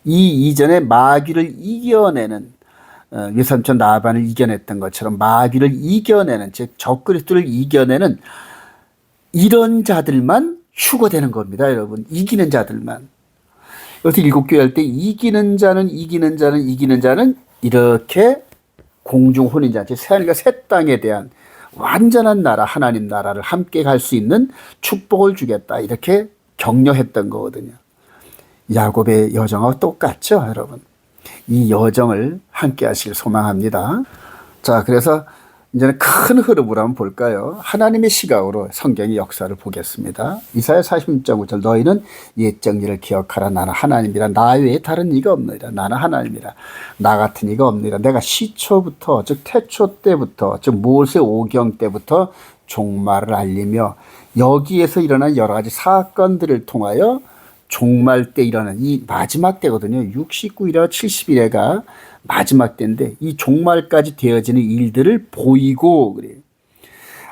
S1: 이 이전에 마귀를 이겨내는 외삼촌 나반을 이겨냈던 것처럼 마귀를 이겨내는 즉 적그리스도를 이겨내는 이런 자들만 휴거되는 겁니다. 여러분 이기는 자들만. 그래서 일곱 교회 할 때 이기는 자는 이렇게 공중 혼인잔치 새하늘과 새 땅에 대한 완전한 나라 하나님 나라를 함께 갈 수 있는 축복을 주겠다 이렇게 격려했던 거거든요. 야곱의 여정하고 똑같죠 여러분. 이 여정을 함께 하시길 소망합니다. 자 그래서 이제는 큰 흐름으로 한번 볼까요? 하나님의 시각으로 성경의 역사를 보겠습니다. 이사야 46.9절 너희는 옛적 일을 기억하라. 나는 하나님이라. 나 외에 다른 이가 없느니라. 나는 하나님이라. 나 같은 이가 없느니라. 내가 시초부터 즉 태초 때부터 즉 모세 오경 때부터 종말을 알리며 여기에서 일어난 여러 가지 사건들을 통하여 종말 때 일어나는 이 마지막 때거든요. 69일과 70일에가 마지막 때인데 이 종말까지 되어지는 일들을 보이고 그래요.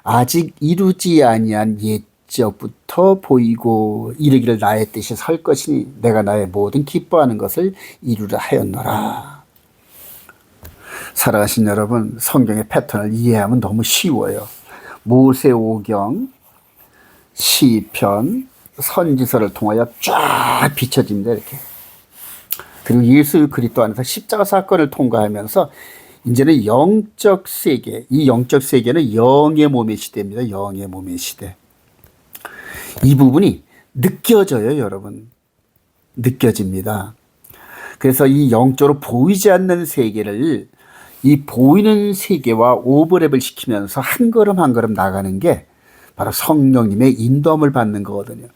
S1: 아직 이루지 아니한 옛적부터 보이고 이르기를 나의 뜻이 설 것이니 내가 나의 모든 기뻐하는 것을 이루라 하였노라. 살아가신 여러분 성경의 패턴을 이해하면 너무 쉬워요. 모세오경, 시편, 선지서를 통하여 쫙 비춰집니다. 이렇게. 그리고 예수 그리스도 안에서 십자가 사건을 통과하면서 이제는 영적 세계, 이 영적 세계는 영의 몸의 시대입니다. 영의 몸의 시대. 이 부분이 느껴져요, 여러분. 느껴집니다. 그래서 이 영적으로 보이지 않는 세계를 이 보이는 세계와 오버랩을 시키면서 한 걸음 한 걸음 나가는 게 바로 성령님의 인도함을 받는 거거든요.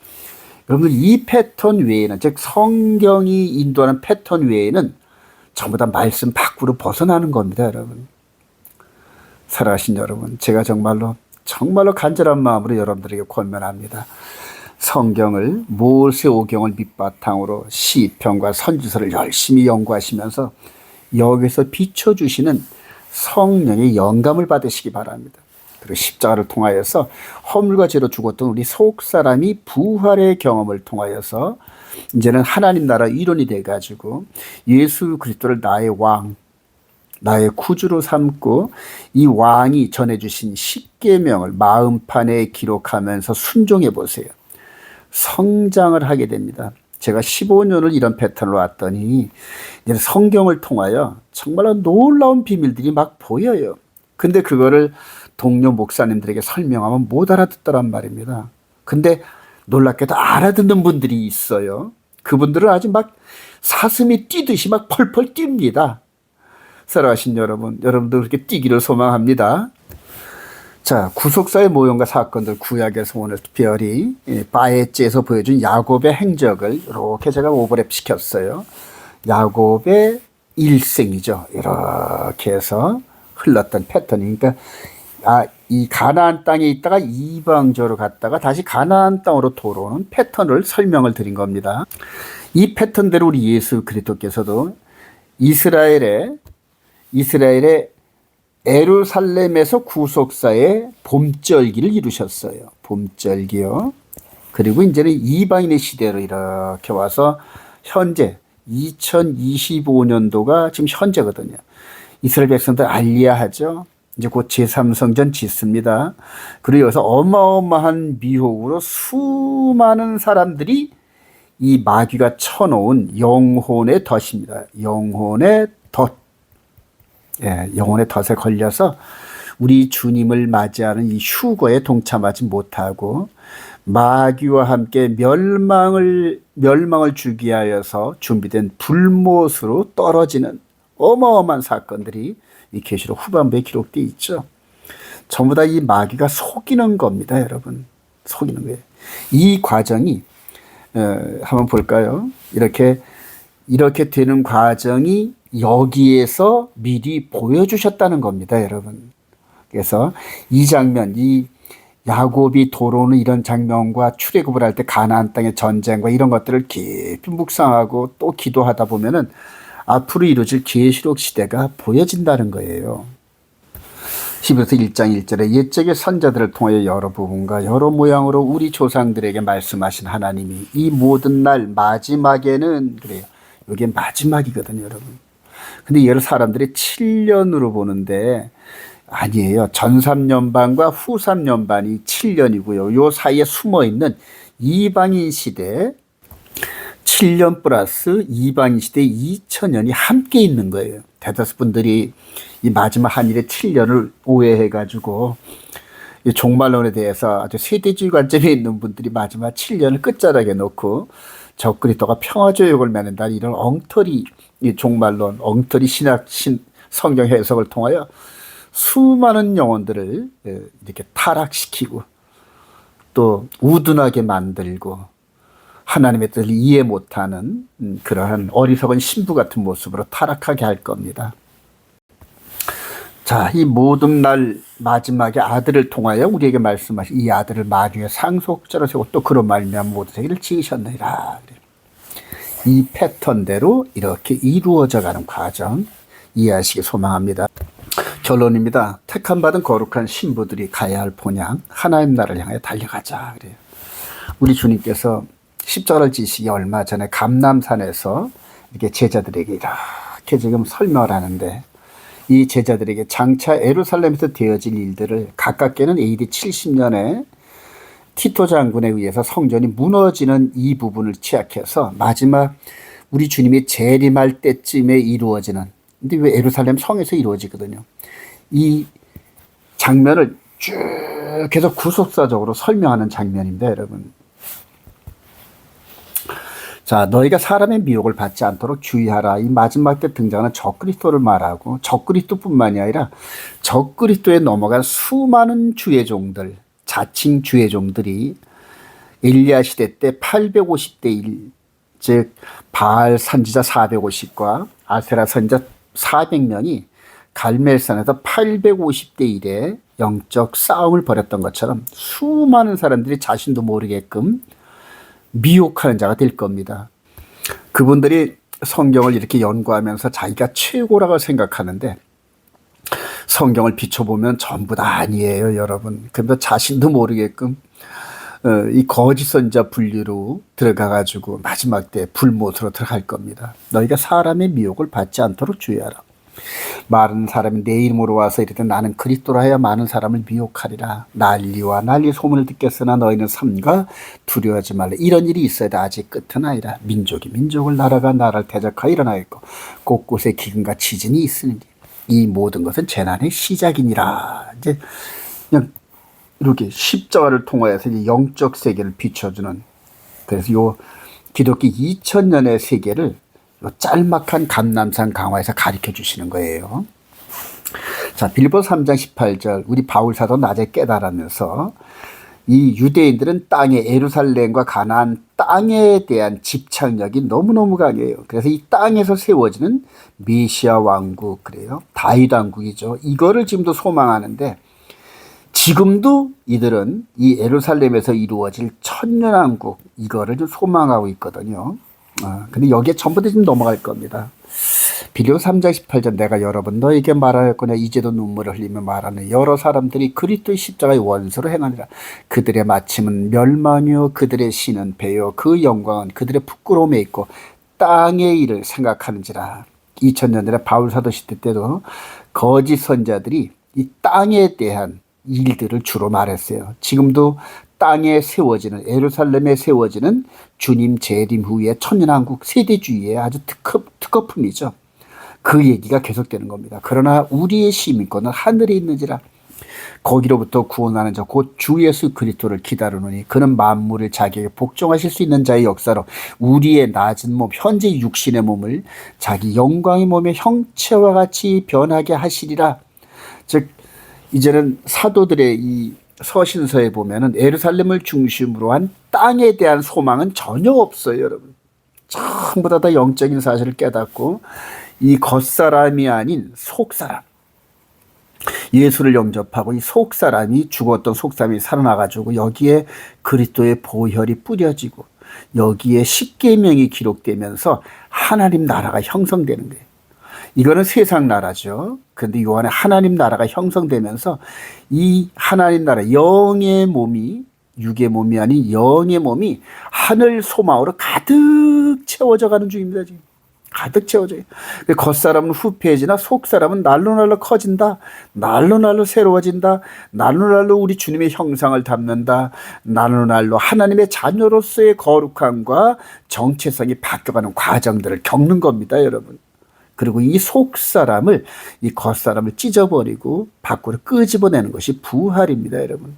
S1: 여러분들 이 패턴 외에는 즉 성경이 인도하는 패턴 외에는 전부 다 말씀 밖으로 벗어나는 겁니다. 여러분. 살아가신 여러분 제가 정말로 간절한 마음으로 여러분들에게 권면합니다. 성경을 모세오경을 밑바탕으로 시편과 선지서를 열심히 연구하시면서 여기서 비춰주시는 성령의 영감을 받으시기 바랍니다. 그리고 십자가를 통하여서 허물과 죄로 죽었던 우리 속사람이 부활의 경험을 통하여서 이제는 하나님 나라 일원이 돼가지고 예수 그리스도를 나의 왕, 나의 구주로 삼고 이 왕이 전해주신 십계명을 마음판에 기록하면서 순종해 보세요. 성장을 하게 됩니다. 제가 15년을 이런 패턴으로 왔더니 이제 성경을 통하여 정말로 놀라운 비밀들이 막 보여요. 근데 그거를 동료 목사님들에게 설명하면 못 알아듣더란 말입니다. 근데 놀랍게도 알아듣는 분들이 있어요. 그분들은 아주 막 사슴이 뛰듯이 막 펄펄 뜁니다. 살아가신 여러분, 여러분도 그렇게 뛰기를 소망합니다. 자, 구속사의 모형과 사건들 구약에서 오늘 특별히 바에츠에서 보여준 야곱의 행적을 이렇게 제가 오버랩 시켰어요. 야곱의 일생이죠. 이렇게 해서 흘렀던 패턴이니까 이 가나안 땅에 있다가 이방저로 갔다가 다시 가나안 땅으로 돌아오는 패턴을 설명을 드린 겁니다. 이 패턴대로 우리 예수 그리스도께서도 이스라엘의 예루살렘에서 구속사의 봄절기를 이루셨어요. 봄절기요. 그리고 이제는 이방인의 시대로 이렇게 와서 현재 2025년도가 지금 현재거든요. 이스라엘 백성들 알리야하죠. 이제 곧 제3성전 짓습니다. 그리고 여기서 어마어마한 미혹으로 수많은 사람들이 이 마귀가 쳐놓은 영혼의 덫입니다. 영혼의 덫. 영혼의 덫에 걸려서 우리 주님을 맞이하는 이 휴거에 동참하지 못하고 마귀와 함께 멸망을 주기 하여서 준비된 불못으로 떨어지는 어마어마한 사건들이 이 계시록 후반부에 기록되어 있죠. 전부 다 이 마귀가 속이는 겁니다, 여러분. 속이는 거예요. 이 과정이 한번 볼까요? 이렇게 되는 과정이 여기에서 미리 보여주셨다는 겁니다, 여러분. 그래서 이 장면, 이 야곱이 돌아오는 이런 장면과 출애굽을 할 때 가나안 땅의 전쟁과 이런 것들을 깊이 묵상하고 또 기도하다 보면은 앞으로 이루어질 계시록 시대가 보여진다는 거예요. 히브리서 1장 1절에 옛적의 선자들을 통하여 여러 부분과 여러 모양으로 우리 조상들에게 말씀하신 하나님이 이 모든 날 마지막에는 그래요. 이게 마지막이거든요, 여러분. 근데 얘를 사람들이 7년으로 보는데 아니에요. 전 3년반과 후 3년반이 7년이고요. 요 사이에 숨어있는 이방인 시대 7년 플러스 이방인 시대 2000년이 함께 있는 거예요. 대다수 분들이 이 마지막 한일의 7년을 오해해가지고 이 종말론에 대해서 아주 세대주의 관점에 있는 분들이 마지막 7년을 끝자락에 놓고 적그리스도가 평화조약을 맺는다 이런 엉터리 이 종말론, 엉터리 성경 해석을 통하여 수많은 영혼들을 이렇게 타락시키고 또 우둔하게 만들고 하나님의 뜻을 이해 못하는 그러한 어리석은 신부 같은 모습으로 타락하게 할 겁니다. 자, 이 모든 날 마지막에 아들을 통하여 우리에게 말씀하신 이 아들을 마귀의 상속자로 세우고 또 그런 말미암아 모든 세계를 지으셨느니라. 이 패턴대로 이렇게 이루어져가는 과정 이해하시기 소망합니다. 결론입니다. 택함받은 거룩한 신부들이 가야 할 본향 하나님 나라를 향해 달려가자 그래요. 우리 주님께서 십자가를 지시기 얼마 전에 감람산에서 이렇게 제자들에게 이렇게 지금 설명을 하는데 이 제자들에게 장차 예루살렘에서 되어질 일들을 가깝게는 AD 70년에 티토 장군에 의해서 성전이 무너지는 이 부분을 취약해서 마지막 우리 주님이 재림할 때쯤에 이루어지는 근데 왜 예루살렘 성에서 이루어지거든요. 이 장면을 쭉 계속 구속사적으로 설명하는 장면입니다, 여러분. 자, 너희가 사람의 미혹을 받지 않도록 주의하라. 이 마지막 때 등장하는 적그리스도를 말하고 적그리스도뿐만이 아니라 적그리스도에 넘어간 수많은 주의 종들, 자칭 주의 종들이 엘리야 시대 때 850대 1, 즉 바알 선지자 450과 아세라 선지자 400명이 갈멜산에서 850대 1의 영적 싸움을 벌였던 것처럼 수많은 사람들이 자신도 모르게끔 미혹하는 자가 될 겁니다. 그분들이 성경을 이렇게 연구하면서 자기가 최고라고 생각하는데 성경을 비춰보면 전부 다 아니에요, 여러분. 그런데 자신도 모르게끔 이 거짓 선자 분류로 들어가가지고 마지막 때 불못으로 들어갈 겁니다. 너희가 사람의 미혹을 받지 않도록 주의하라. 많은 사람이 내 이름으로 와서 이르되 나는 그리스도라 하여 많은 사람을 미혹하리라. 난리와 난리 소문을 듣겠으나 너희는 삼가 두려워하지 말라. 이런 일이 있어야 돼. 아직 끝은 아니라 민족이 민족을 나라가 나라를 대적하여 일어나 있고 곳곳에 기근과 지진이 있으니 이 모든 것은 재난의 시작이니라. 이제 그냥 이렇게 십자가를 통하여서 이제 영적 세계를 비춰주는 그래서 요 기독교 2000년의 세계를 짤막한 감람산 강화에서 가르쳐 주시는 거예요. 자, 빌보 3장 18절 우리 바울 사도 낮에 깨달으면서 이 유대인들은 땅에 예루살렘과 가나안 땅에 대한 집착력이 너무너무 강해요. 그래서 이 땅에서 세워지는 메시아 왕국 그래요. 다윗 왕국이죠. 이거를 지금도 소망하는데 지금도 이들은 이 예루살렘에서 이루어질 천년왕국 이거를 좀 소망하고 있거든요. 근데 여기에 전부 다 지금 넘어갈 겁니다. 빌립보 3장 18절 내가 여러 번 너에게 말하였거냐 이제도 눈물을 흘리며 말하는 여러 사람들이 그리스도의 십자가의 원수로 행하니라. 그들의 마침은 멸망이요 그들의 신은 배요 그 영광은 그들의 부끄러움에 있고 땅의 일을 생각하는지라. 2000년 전에 바울 사도 시대 때도 거짓 선자들이 이 땅에 대한 일들을 주로 말했어요. 지금도 땅에 세워지는 예루살렘에 세워지는 주님 재림 후에 천년왕국 세대주의의 아주 특허품이죠. 그 얘기가 계속되는 겁니다. 그러나 우리의 시민권은 하늘에 있는지라. 거기로부터 구원하는 자 곧 주 예수 그리스도를 기다리노니 그는 만물을 자기에게 복종하실 수 있는 자의 역사로 우리의 낮은 몸 현재 육신의 몸을 자기 영광의 몸의 형체와 같이 변하게 하시리라. 즉 이제는 사도들의 이 서신서에 보면은 예루살렘을 중심으로 한 땅에 대한 소망은 전혀 없어요, 여러분. 전부 다 영적인 사실을 깨닫고 이 겉사람이 아닌 속사람, 예수를 영접하고 이 속사람이, 죽었던 속사람이 살아나가지고 여기에 그리스도의 보혈이 뿌려지고 여기에 십계명이 기록되면서 하나님 나라가 형성되는 거예요. 이거는 세상 나라죠. 그런데 요 안에 하나님 나라가 형성되면서 이 하나님 나라, 영의 몸이, 육의 몸이 아닌 영의 몸이 하늘 소망으로 가득 채워져 가는 중입니다. 지금 가득 채워져요. 겉사람은 후패해지나 속사람은 날로 날로 커진다. 날로 날로 새로워진다. 날로 날로 우리 주님의 형상을 담는다. 날로 날로 하나님의 자녀로서의 거룩함과 정체성이 바뀌어가는 과정들을 겪는 겁니다, 여러분. 그리고 이 속사람을, 이 겉사람을 찢어버리고 밖으로 끄집어내는 것이 부활입니다, 여러분.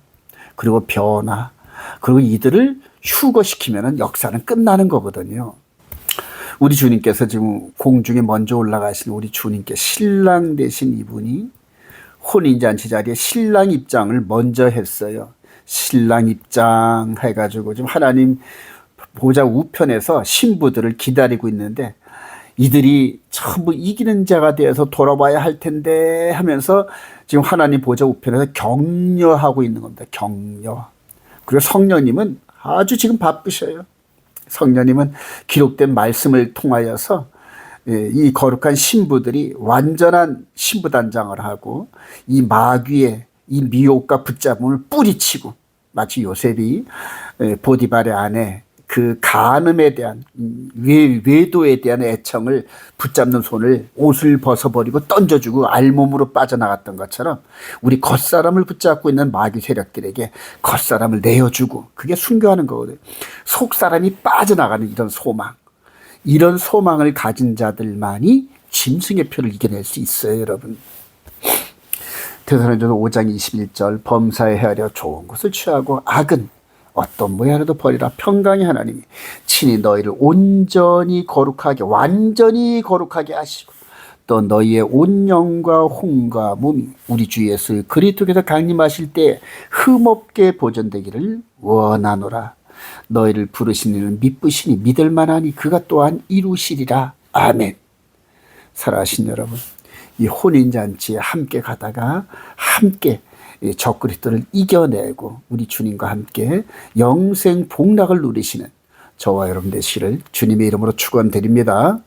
S1: 그리고 변화, 그리고 이들을 휴거시키면 역사는 끝나는 거거든요. 우리 주님께서 지금 공중에 먼저 올라가신 우리 주님께 신랑 되신 이분이 혼인잔치 자리에 신랑 입장을 먼저 했어요. 신랑 입장 해가지고 지금 하나님 보좌 우편에서 신부들을 기다리고 있는데, 이들이 전부 이기는 자가 되어서 돌아와야 할 텐데 하면서 지금 하나님 보좌 우편에서 격려하고 있는 겁니다. 격려. 그리고 성령님은 아주 지금 바쁘셔요. 성령님은 기록된 말씀을 통하여서 이 거룩한 신부들이 완전한 신부단장을 하고 이 마귀의 이 미혹과 붙잡음을 뿌리치고, 마치 요셉이 보디발의 아내 그 간음에 대한, 외도에 대한 애청을 붙잡는 손을, 옷을 벗어버리고 던져주고 알몸으로 빠져나갔던 것처럼 우리 겉사람을 붙잡고 있는 마귀 세력들에게 겉사람을 내어주고, 그게 순교하는 거거든요. 속사람이 빠져나가는 이런 소망, 이런 소망을 가진 자들만이 짐승의 표를 이겨낼 수 있어요, 여러분. 데살로니가서 5장 21절, 범사에 헤아려 좋은 것을 취하고 악은 어떤 모양이라도 버리라. 평강의 하나님이 친히 너희를 온전히 거룩하게, 완전히 거룩하게 하시고 또 너희의 온 영과 혼과 몸이 우리 주 예수 그리스도께서 강림하실 때 흠없게 보존되기를 원하노라. 너희를 부르신 이는 미쁘시니 믿을 만하니 그가 또한 이루시리라. 아멘. 사랑하신 여러분, 이 혼인잔치에 함께 가다가 함께 적그리스도를 이겨내고 우리 주님과 함께 영생 복락을 누리시는 저와 여러분 되시기를 주님의 이름으로 축원드립니다.